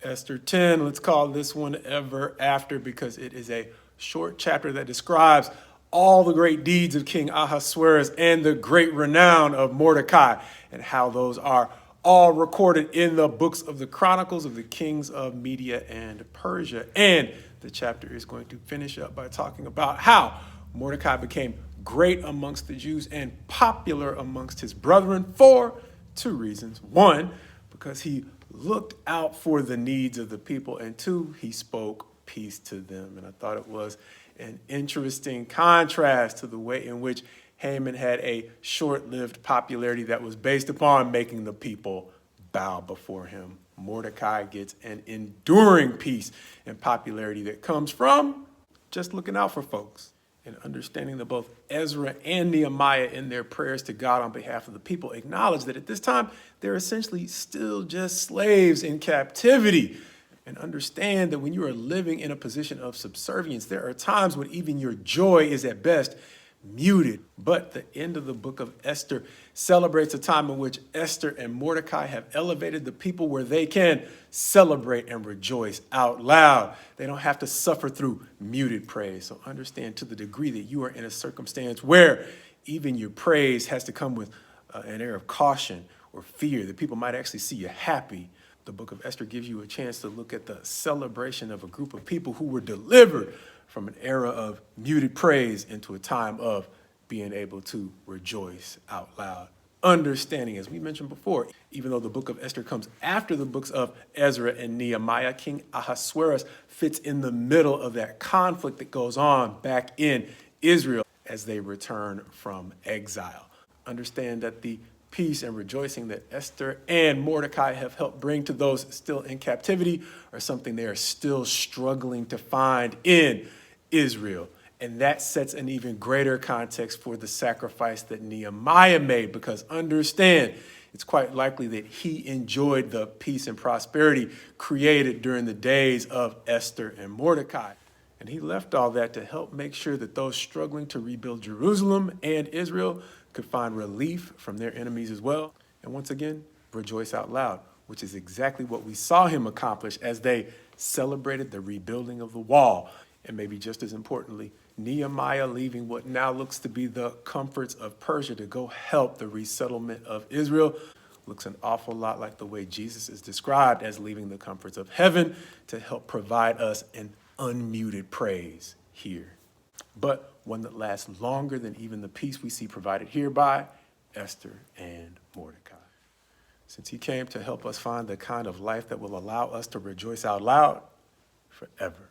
Esther 10. Let's call this one Ever After because it is a short chapter that describes all the great deeds of King Ahasuerus and the great renown of Mordecai and how those are all recorded in the books of the Chronicles of the Kings of Media and Persia. And the chapter is going to finish up by talking about how Mordecai became great amongst the Jews and popular amongst his brethren for two reasons. One, because he looked out for the needs of the people, and two, he spoke peace to them. And I thought it was an interesting contrast to the way in which Haman had a short-lived popularity that was based upon making the people bow before him. Mordecai gets an enduring peace and popularity that comes from just looking out for folks and understanding that both Ezra and Nehemiah in their prayers to God on behalf of the people acknowledge that at this time, they're essentially still just slaves in captivity. And understand that when you are living in a position of subservience, there are times when even your joy is at best muted. But the end of the book of Esther celebrates a time in which Esther and Mordecai have elevated the people where they can celebrate and rejoice out loud. They don't have to suffer through muted praise. So understand, to the degree that you are in a circumstance where even your praise has to come with an air of caution or fear that people might actually see you happy, the book of Esther gives you a chance to look at the celebration of a group of people who were delivered from an era of muted praise into a time of being able to rejoice out loud. Understanding, as we mentioned before, even though the book of Esther comes after the books of Ezra and Nehemiah, King Ahasuerus fits in the middle of that conflict that goes on back in Israel as they return from exile. Understand that the peace and rejoicing that Esther and Mordecai have helped bring to those still in captivity are something they are still struggling to find in Israel. And that sets an even greater context for the sacrifice that Nehemiah made, because understand, it's quite likely that he enjoyed the peace and prosperity created during the days of Esther and Mordecai. And he left all that to help make sure that those struggling to rebuild Jerusalem and Israel could find relief from their enemies as well. And once again, rejoice out loud, which is exactly what we saw him accomplish as they celebrated the rebuilding of the wall. And maybe just as importantly, Nehemiah leaving what now looks to be the comforts of Persia to go help the resettlement of Israel looks an awful lot like the way Jesus is described as leaving the comforts of heaven to help provide us an unmuted praise here, but one that lasts longer than even the peace we see provided here by Esther and Mordecai. Since he came to help us find the kind of life that will allow us to rejoice out loud forever.